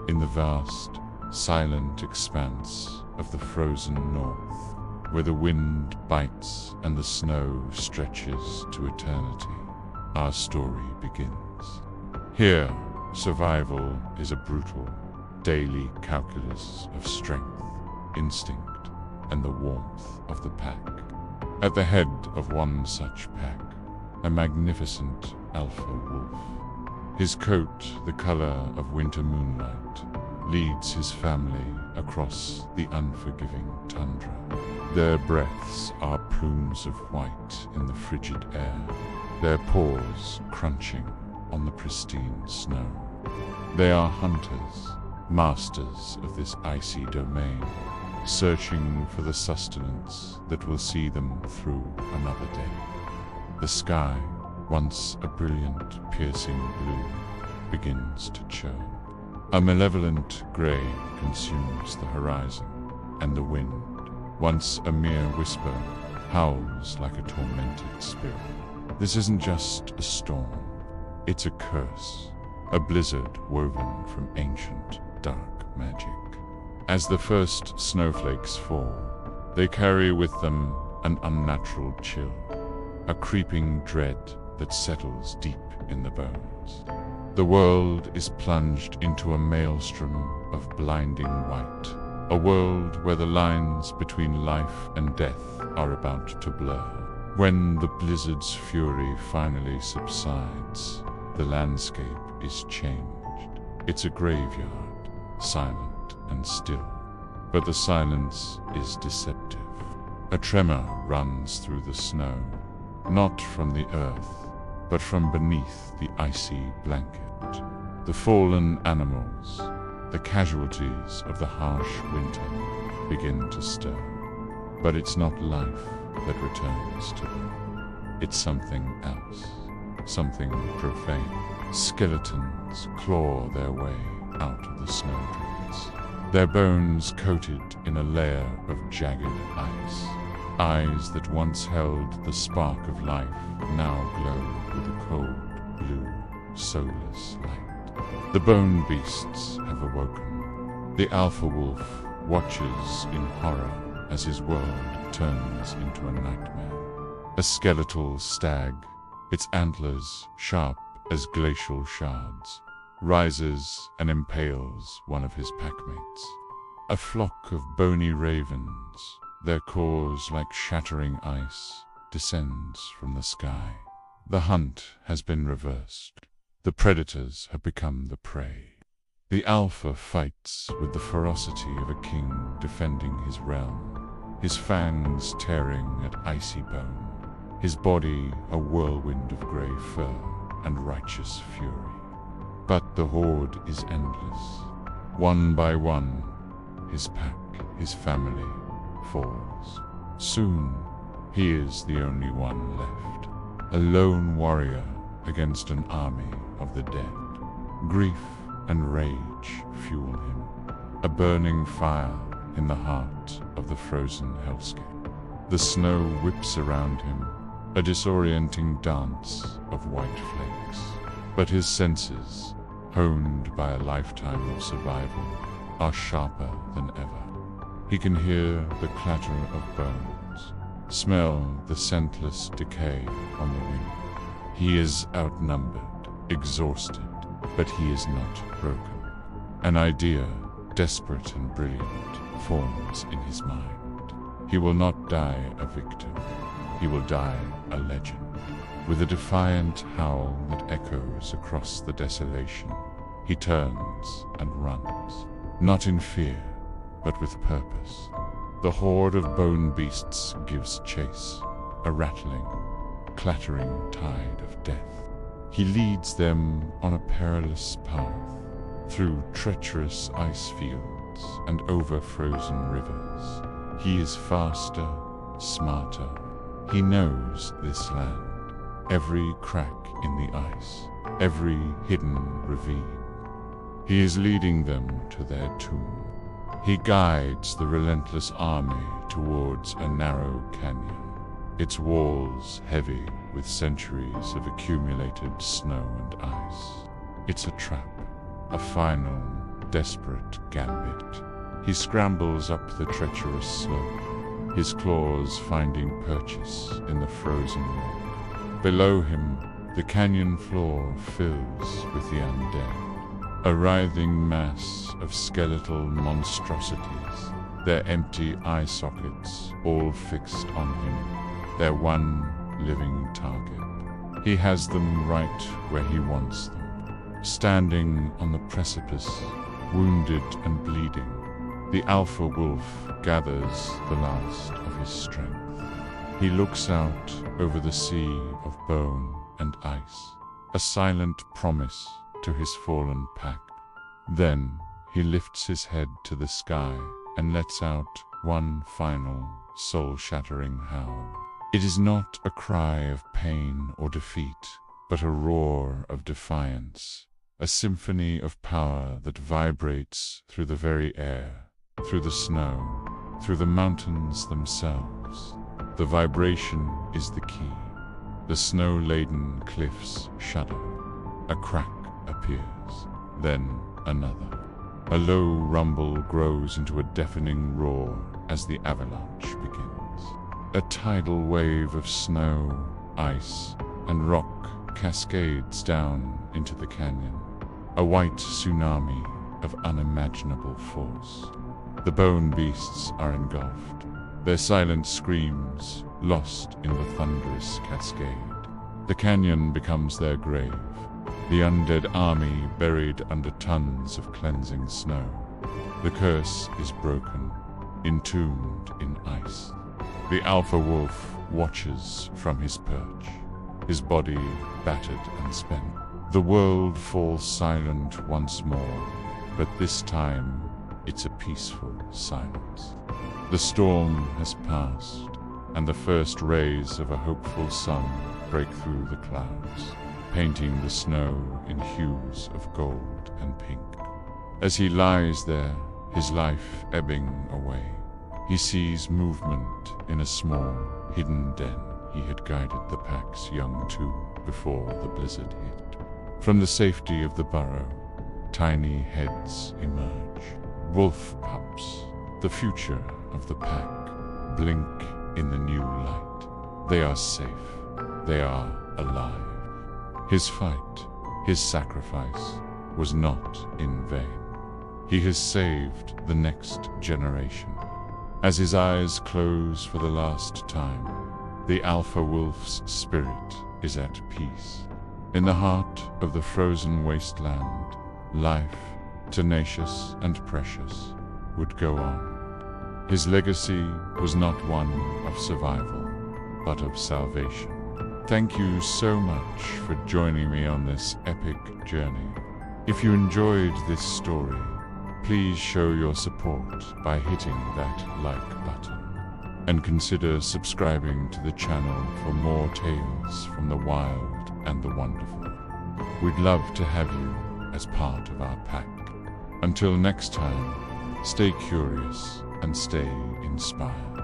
in the vast, silent expanse of the frozen north, where the wind bites and the snow stretches to eternity, our story begins. Here, survival is a brutal, daily calculus of strength, instinct, and the warmth of the pack. At the head of one such pack, a magnificent alpha wolf. His coat, the color of winter moonlight, leads his family across the unforgiving tundra. Their breaths are plumes of white in the frigid air, their paws crunching on the pristine snow. They are hunters, masters of this icy domain, searching for the sustenance that will see them through another day. The sky, once a brilliant, piercing blue, begins to churn. A malevolent grey consumes the horizon, and the wind, once a mere whisper, howls like a tormented spirit. This isn't just a storm, it's a curse, a blizzard woven from ancient, dark magic. As the first snowflakes fall, they carry with them an unnatural chill, a creeping dread that settles deep in the bones. The world is plunged into a maelstrom of blinding white, a world where the lines between life and death are about to blur. When the blizzard's fury finally subsides, the landscape is changed. It's a graveyard, silent and still, but the silence is deceptive. A tremor runs through the snow, not from the earth, but from beneath the icy blanket. The fallen animals, the casualties of the harsh winter, begin to stir. But it's not life that returns to them. It's something else, something profane. Skeletons claw their way out of the snowdrifts, their bones coated in a layer of jagged ice. Eyes that once held the spark of life now glow with a cold, blue, soulless light. The bone beasts have awoken. The alpha wolf watches in horror as his world turns into a nightmare. A skeletal stag, its antlers sharp as glacial shards, rises and impales one of his packmates. A flock of bony ravens, their cores like shattering ice, descends from the sky. The hunt has been reversed. The predators have become the prey. The alpha fights with the ferocity of a king defending his realm, his fangs tearing at icy bone, his body a whirlwind of grey fur and righteous fury. But the horde is endless. One by one, his pack, his family, falls. Soon, he is the only one left, a lone warrior against an army of the dead. Grief and rage fuel him, a burning fire in the heart of the frozen hellscape. The snow whips around him, a disorienting dance of white flakes. But his senses, honed by a lifetime of survival, are sharper than ever. He can hear the clatter of bones, smell the scentless decay on the wind. He is outnumbered, exhausted, but he is not broken. An idea, desperate and brilliant, forms in his mind. He will not die a victim. He will die a legend. With a defiant howl that echoes across the desolation, he turns and runs, not in fear, but with purpose. The horde of bone beasts gives chase, a rattling, clattering tide of death. He leads them on a perilous path, through treacherous ice fields and over frozen rivers. He is faster, smarter. He knows this land, every crack in the ice, every hidden ravine. He is leading them to their tomb. He guides the relentless army towards a narrow canyon, its walls heavy with centuries of accumulated snow and ice. It's a trap, a final, desperate gambit. He scrambles up the treacherous slope, his claws finding purchase in the frozen rock. Below him, the canyon floor fills with the undead, a writhing mass of skeletal monstrosities, their empty eye sockets all fixed on him, their one living target. He has them right where he wants them. Standing on the precipice, wounded and bleeding, the alpha wolf gathers the last of his strength. He looks out over the sea of bone and ice, a silent promise to his fallen pack. Then he lifts his head to the sky and lets out one final, soul-shattering howl. It is not a cry of pain or defeat, but a roar of defiance, a symphony of power that vibrates through the very air, through the snow, through the mountains themselves. The vibration is the key. The snow-laden cliffs shudder. A crack appears, then another. A low rumble grows into a deafening roar as the avalanche begins. A tidal wave of snow, ice, and rock cascades down into the canyon, a white tsunami of unimaginable force. The bone beasts are engulfed, their silent screams lost in the thunderous cascade. The canyon becomes their grave, the undead army buried under tons of cleansing snow. The curse is broken, entombed in ice. The alpha wolf watches from his perch, his body battered and spent. The world falls silent once more, but this time it's a peaceful silence. The storm has passed, and the first rays of a hopeful sun break through the clouds, painting the snow in hues of gold and pink. As he lies there, his life ebbing away, he sees movement in a small, hidden den he had guided the pack's young to before the blizzard hit. From the safety of the burrow, tiny heads emerge. Wolf pups, the future of the pack, blink in the new light. They are safe. They are alive. His fight, his sacrifice, was not in vain. He has saved the next generation. As his eyes close for the last time, the alpha wolf's spirit is at peace. In the heart of the frozen wasteland, life, tenacious and precious, would go on. His legacy was not one of survival, but of salvation. Thank you so much for joining me on this epic journey. If you enjoyed this story, please show your support by hitting that like button, and consider subscribing to the channel for more tales from the wild and the wonderful. We'd love to have you as part of our pack. Until next time, stay curious and stay inspired.